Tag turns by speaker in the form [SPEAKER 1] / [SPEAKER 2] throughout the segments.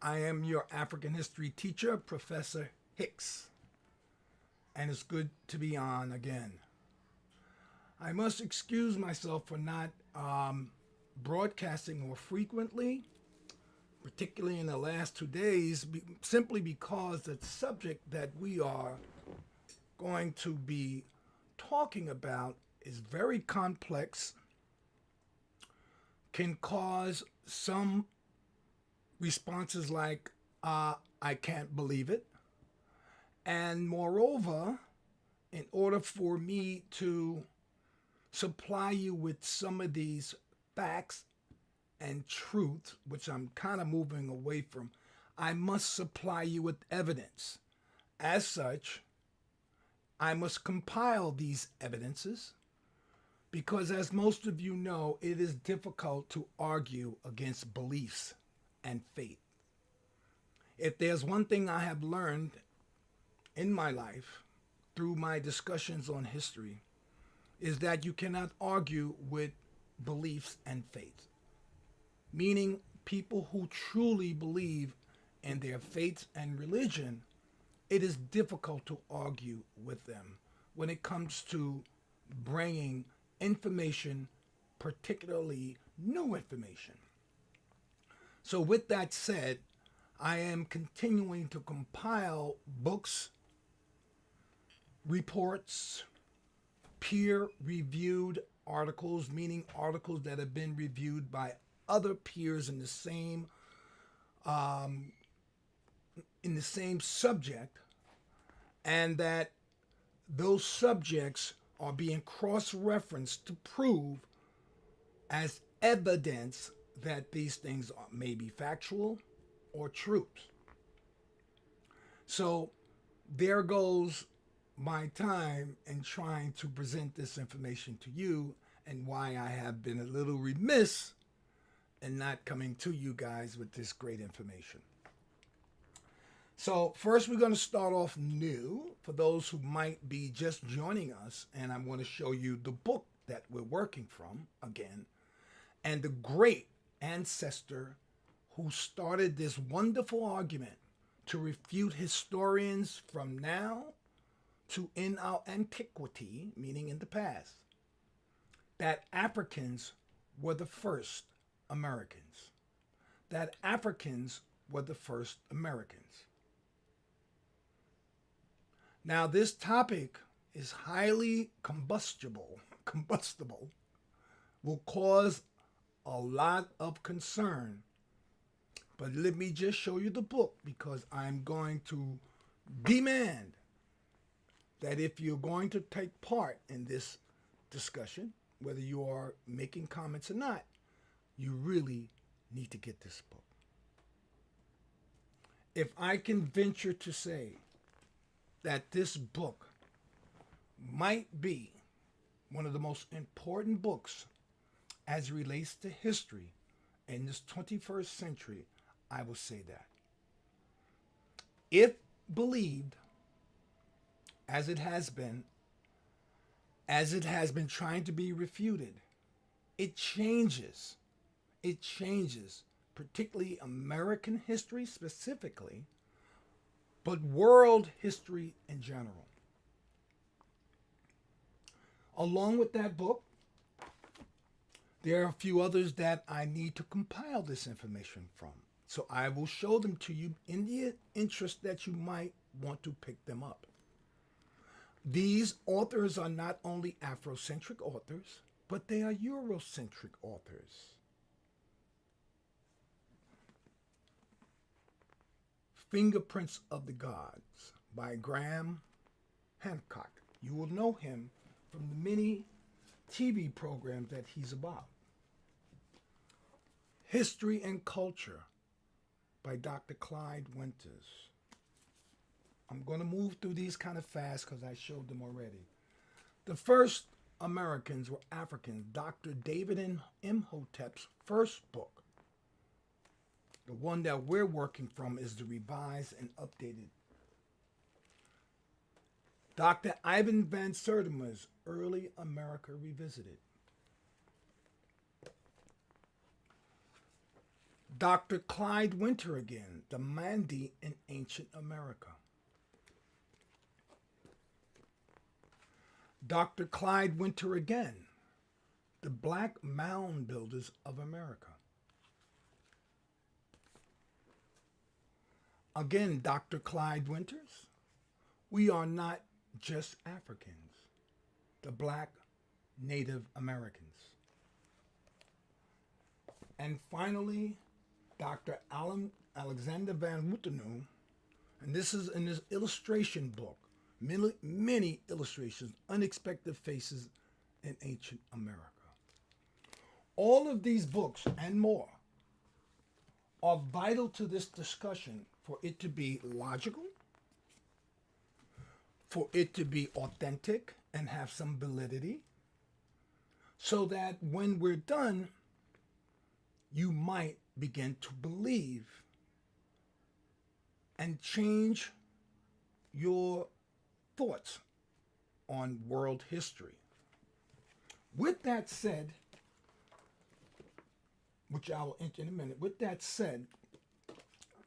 [SPEAKER 1] I am your African history teacher, Professor Hicks, and it's good to be on again. I must excuse myself for not broadcasting more frequently, particularly in the last 2 days, simply because the subject that we are going to be talking about is very complex, can cause some responses like, I can't believe it. And moreover, in order for me to supply you with some of these facts and truth, which I'm kind of moving away from, I must supply you with evidence. As such, I must compile these evidences because, as most of you know, it is difficult to argue against beliefs and faith. If there's one thing I have learned in my life through my discussions on history, is that you cannot argue with beliefs and faith. Meaning, people who truly believe in their faith and religion, it is difficult to argue with them when it comes to bringing information, particularly new information. So, with that said, I am continuing to compile books, reports, peer reviewed articles, meaning articles that have been reviewed by other peers in the same subject, and that those subjects are being cross-referenced to prove as evidence that these things may be factual or truth. So there goes my time in trying to present this information to you, and why I have been a little remiss in not coming to you guys with this great information. So first we're going to start off new for those who might be just joining us, and I'm going to show you the book that we're working from again, and the great ancestor who started this wonderful argument to refute historians from now to in our antiquity, meaning in the past, that Africans were the first Americans. That Africans were the first Americans. Now, this topic is highly combustible, will cause a lot of concern. But let me just show you the book, because I'm going to demand that if you're going to take part in this discussion, whether you are making comments or not, you really need to get this book. If I can venture to say that this book might be one of the most important books as it relates to history in this 21st century, I will say that. If believed, as it has been trying to be refuted, it changes, particularly American history specifically, but world history in general. Along with that book, there are a few others that I need to compile this information from. So I will show them to you in the interest that you might want to pick them up. These authors are not only Afrocentric authors, but they are Eurocentric authors. Fingerprints of the Gods by Graham Hancock. You will know him from the many TV programs that he's about. History and Culture by Dr. Clyde Winters. I'm going to move through these kind of fast because I showed them already. The first Americans were Africans. Dr. David Imhotep's first book. The one that we're working from is the revised and updated. Dr. Ivan Van Sertima's Early America Revisited. Dr. Clyde Winter again, the Mandi in ancient America. Dr. Clyde Winter again, the Black Mound Builders of America. Again, Dr. Clyde Winters, we are not just Africans, the Black Native Americans. And finally, Dr. Alexander Van Woutenu, and this is in his illustration book, many illustrations, Unexpected Faces in Ancient America. All of these books and more are vital to this discussion for it to be logical, for it to be authentic and have some validity, so that when we're done, you might begin to believe and change your thoughts on world history. With that said, which I will enter in a minute, with that said,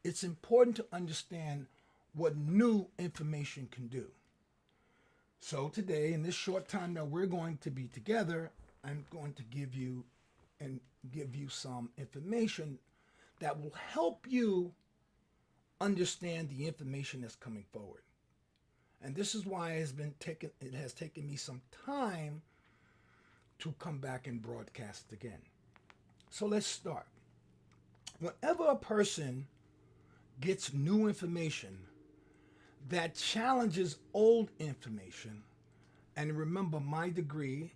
[SPEAKER 1] it's important to understand what new information can do. So today, in this short time that we're going to be together, I'm going to give you some information that will help you understand the information that's coming forward. And this is why it has taken me some time to come back and broadcast again. So let's start. Whenever a person gets new information that challenges old information, and remember my degree,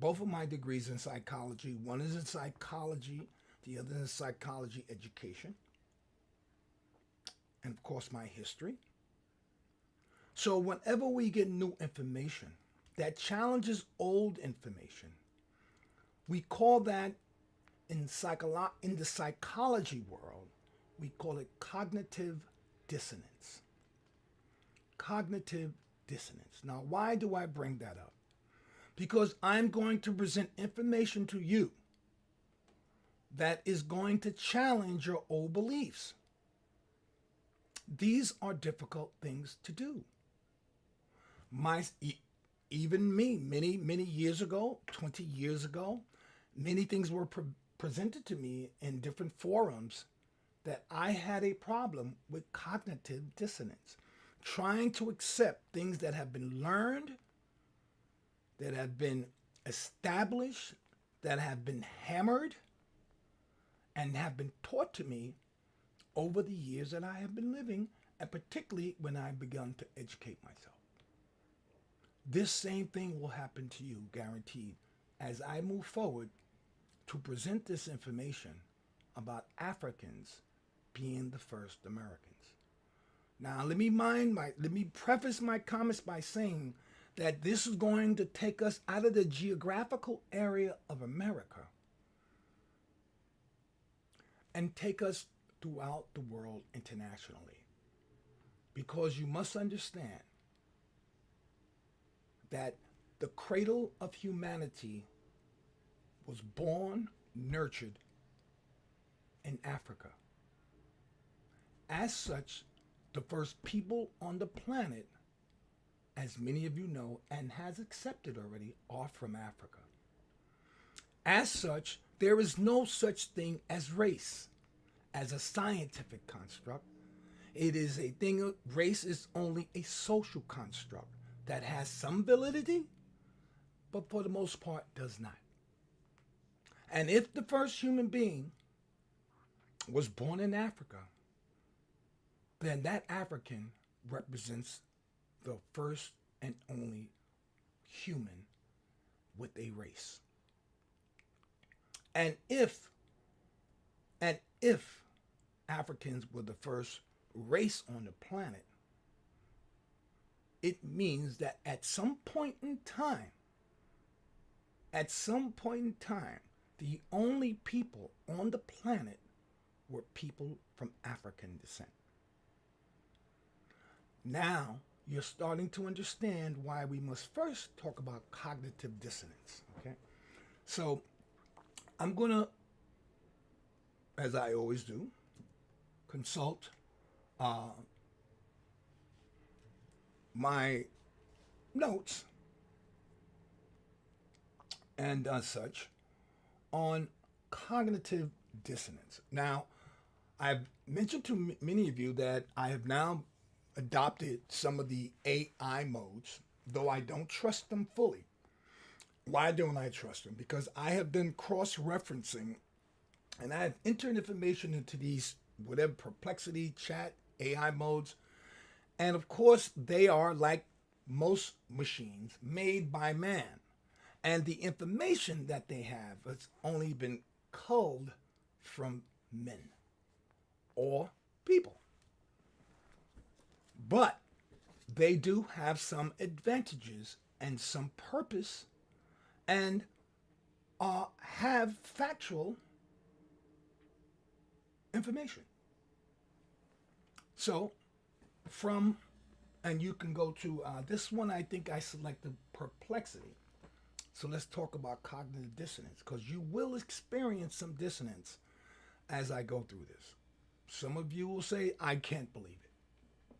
[SPEAKER 1] both of my degrees in psychology, one is in psychology, the other is psychology education, and of course my history. So whenever we get new information that challenges old information, we call that in the psychology world, we call it cognitive dissonance. Cognitive dissonance. Now, why do I bring that up? Because I'm going to present information to you that is going to challenge your old beliefs. These are difficult things to do. Even me, many years ago, 20 years ago, many things were presented to me in different forums that I had a problem with cognitive dissonance, trying to accept things that have been learned, that have been established, that have been hammered, and have been taught to me over the years that I have been living, and particularly when I begun to educate myself. This same thing will happen to you, guaranteed, as I move forward to present this information about Africans being the first Americans. Now, let me preface my comments by saying that this is going to take us out of the geographical area of America and take us throughout the world internationally. Because you must understand that the cradle of humanity was born, nurtured in Africa. As such, the first people on the planet, as many of you know and has accepted already, are from Africa. As such, there is no such thing as race as a scientific construct. It is a thing, race is only a social construct that has some validity, but for the most part does not. And if the first human being was born in Africa, then that African represents the first and only human with a race. And if Africans were the first race on the planet, it means that at some point in time, the only people on the planet were people from African descent. Now, you're starting to understand why we must first talk about cognitive dissonance, okay? So, I'm going to as I always do, consult uh, my notes and such on cognitive dissonance. Now, I've mentioned to many of you that I have now adopted some of the AI modes, though I don't trust them fully. Why don't I trust them? Because I have been cross referencing and I have entered information into these whatever perplexity, chat, AI modes. And of course, they are like most machines made by man. And the information that they have has only been culled from men or people. But they do have some advantages and some purpose and have factual information. So, from, and you can go to this one, I think I selected perplexity. So, let's talk about cognitive dissonance because you will experience some dissonance as I go through this. Some of you will say, I can't believe it.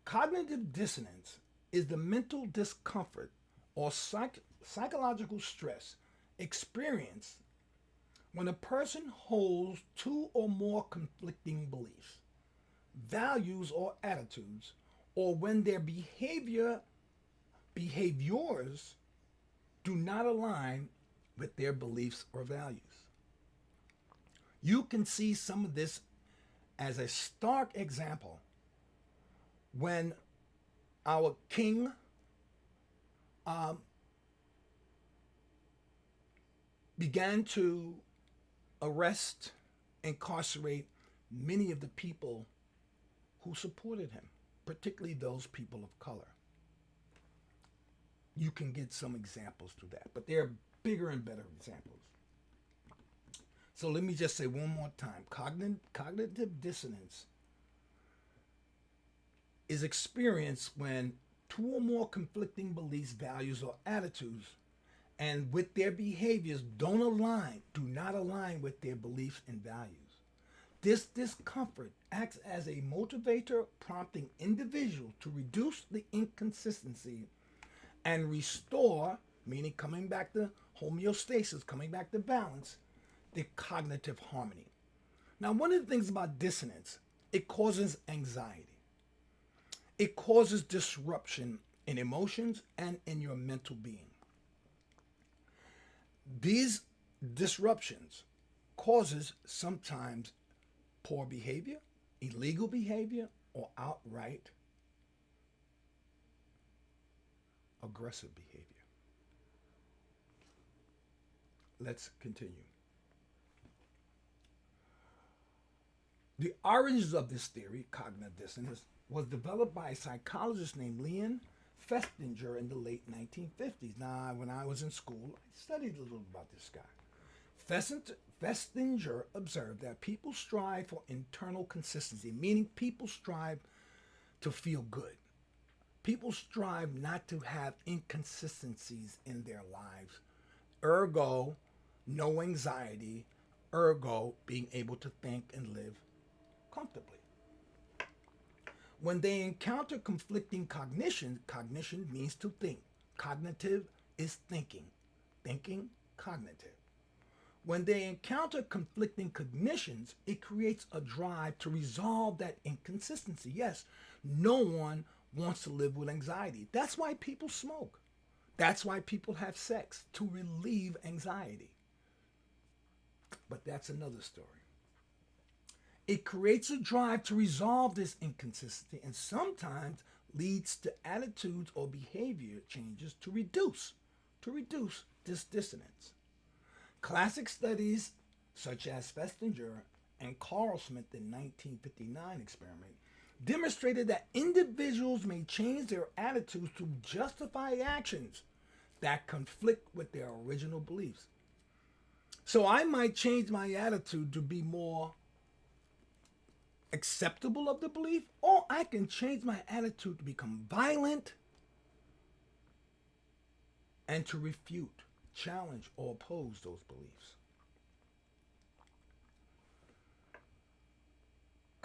[SPEAKER 1] Cognitive dissonance is the mental discomfort or psychological stress experienced when a person holds two or more conflicting beliefs, values, or attitudes, or when their behaviors do not align with their beliefs or values. You can see some of this as a stark example when our king began to arrest, incarcerate many of the people who supported him, particularly those people of color. You can get some examples to that, but there are bigger and better examples. So let me just say one more time, cognitive dissonance is experienced when two or more conflicting beliefs, values, or attitudes and with their behaviors do not align with their beliefs and values. This discomfort acts as a motivator, prompting individuals to reduce the inconsistency and restore, meaning coming back to homeostasis, coming back to balance, the cognitive harmony. Now, one of the things about dissonance, it causes anxiety. It causes disruption in emotions and in your mental being. These disruptions causes sometimes poor behavior, illegal behavior, or outright aggressive behavior. Let's continue. The origins of this theory, cognitive dissonance, was developed by a psychologist named Leon Festinger in the late 1950s. Now, when I was in school, I studied a little about this guy. Festinger observed that people strive for internal consistency, meaning people strive to feel good. People strive not to have inconsistencies in their lives. Ergo, no anxiety. Ergo, being able to think and live comfortably. When they encounter conflicting cognition means to think. Cognitive is thinking. Thinking, cognitive. When they encounter conflicting cognitions, it creates a drive to resolve that inconsistency. Yes, no one wants to live with anxiety. That's why people smoke. That's why people have sex, to relieve anxiety. But that's another story. It creates a drive to resolve this inconsistency and sometimes leads to attitudes or behavior changes to reduce this dissonance. Classic studies such as Festinger and Carl Smith in 1959 experiment demonstrated that individuals may change their attitudes to justify actions that conflict with their original beliefs. So I might change my attitude to be more acceptable of the belief, or I can change my attitude to become violent and to refute, challenge, or oppose those beliefs.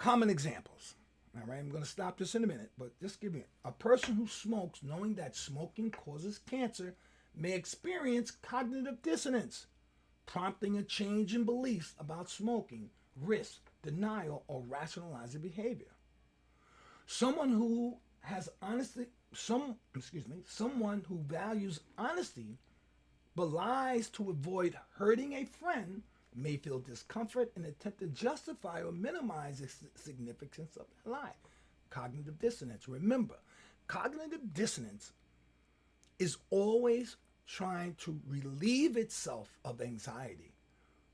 [SPEAKER 1] Common examples. All right, I'm going to stop this in a minute, but just give me a person who smokes, knowing that smoking causes cancer, may experience cognitive dissonance, prompting a change in beliefs about smoking, risk, denial, or rationalizing behavior. Someone who has honesty, someone who values honesty but lies to avoid hurting a friend may feel discomfort and attempt to justify or minimize the significance of the lie. Cognitive dissonance. Remember, cognitive dissonance is always trying to relieve itself of anxiety,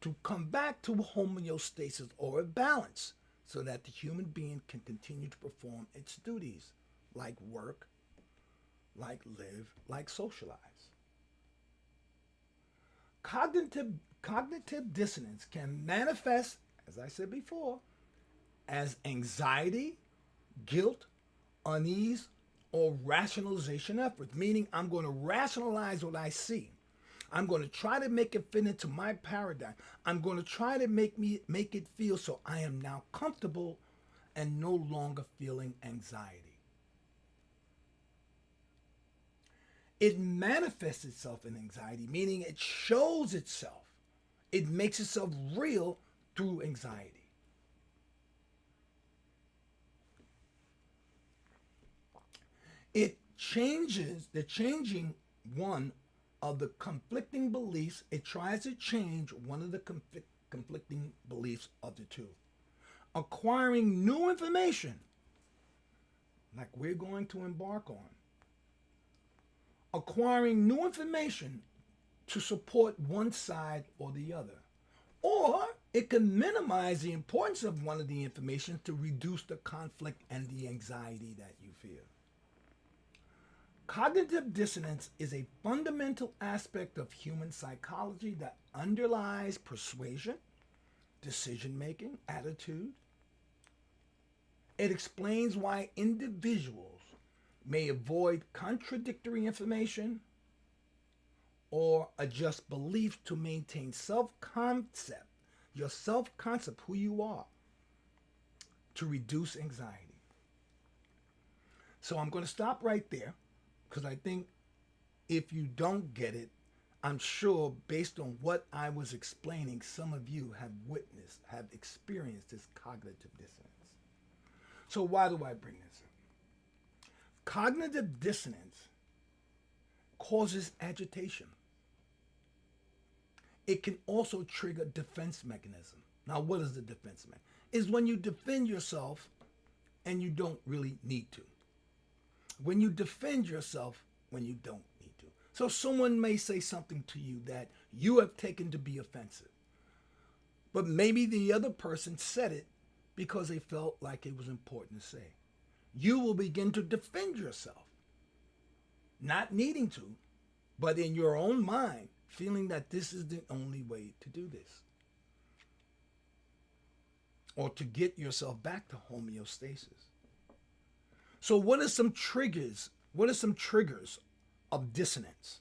[SPEAKER 1] to come back to homeostasis or a balance so that the human being can continue to perform its duties, like work, like live, like socialize. Cognitive dissonance can manifest, as I said before, as anxiety, guilt, unease, or rationalization efforts, meaning I'm going to rationalize what I see. I'm going to try to make it fit into my paradigm. I'm going to try to make it feel so I am now comfortable and no longer feeling anxiety. It manifests itself in anxiety, meaning it shows itself. It makes itself real through anxiety. It changes the changing one of the conflicting beliefs. It tries to change one of the conflicting beliefs of the two. Acquiring new information, like we're going to embark on. Acquiring new information to support one side or the other. Or it can minimize the importance of one of the information to reduce the conflict and the anxiety that you feel. Cognitive dissonance is a fundamental aspect of human psychology that underlies persuasion, decision making, attitude. It explains why individuals may avoid contradictory information or adjust beliefs to maintain self-concept, your self-concept, who you are, to reduce anxiety. So I'm going to stop right there because I think if you don't get it, I'm sure based on what I was explaining, some of you have witnessed, have experienced this cognitive dissonance. So why do I bring this up? Cognitive dissonance causes agitation. It can also trigger defense mechanism. Now, what is the defense mechanism? Is when you defend yourself and you don't really need to. When you defend yourself when you don't need to. So someone may say something to you that you have taken to be offensive. But maybe the other person said it because they felt like it was important to say. You will begin to defend yourself. Not needing to, but in your own mind, feeling that this is the only way to do this. Or to get yourself back to homeostasis. So what are some triggers? What are some triggers of dissonance?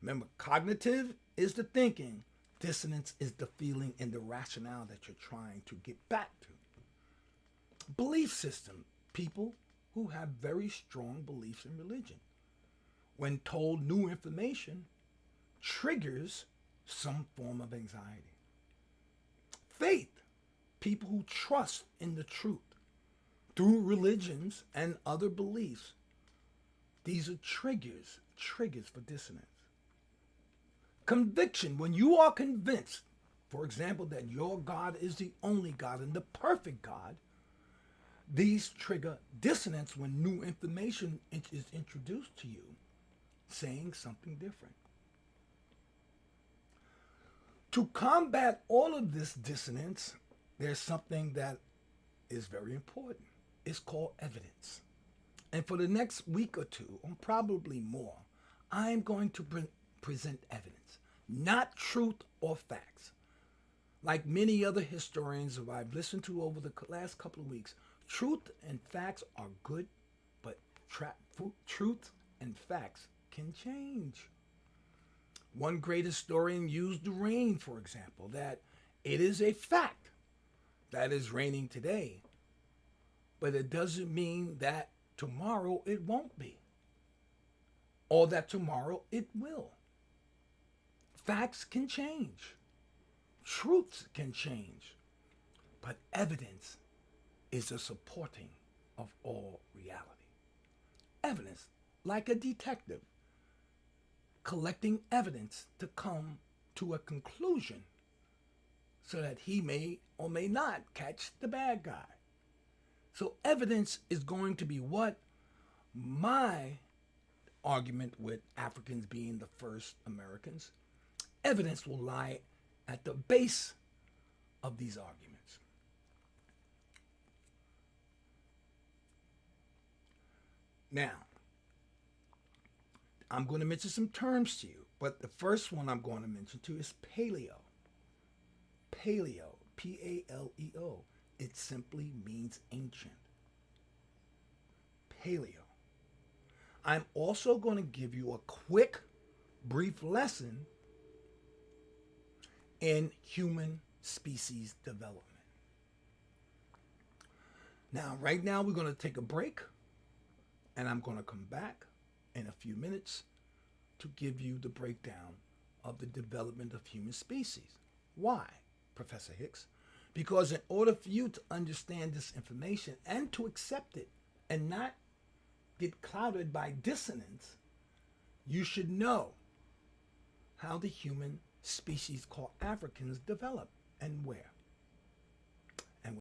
[SPEAKER 1] Remember, cognitive is the thinking. Dissonance is the feeling and the rationale that you're trying to get back to. Belief system. People who have very strong beliefs in religion, when told new information, triggers some form of anxiety. Faith. People who trust in the truth through religions and other beliefs. These are triggers for dissonance. Conviction, when you are convinced, for example, that your God is the only God and the perfect God, these trigger dissonance when new information is introduced to you, saying something different. To combat all of this dissonance, there's something that is very important. It's called evidence. And for the next week or two, or probably more, I'm going to present evidence, not truth or facts. Like many other historians who I've listened to over the last couple of weeks, truth and facts are good, but truth and facts can change. One great historian used the rain, for example, that it is a fact that is raining today, but it doesn't mean that tomorrow it won't be, or that tomorrow it will. Facts can change, truths can change, but evidence is a supporting of all reality. Evidence, like a detective, collecting evidence to come to a conclusion so that he may or may not catch the bad guy. So, evidence is going to be what my argument with Africans being the first Americans, evidence will lie at the base of these arguments. Now, I'm going to mention some terms to you, but the first one I'm going to mention to you is paleo. Paleo, Paleo. It simply means ancient. Paleo. I'm also going to give you a quick, brief lesson in human species development. Now, right now, we're going to take a break, and I'm going to come back in a few minutes to give you the breakdown of the development of human species. Why, Professor Hicks? Because in order for you to understand this information and to accept it and not get clouded by dissonance, you should know how the human species called Africans developed and where.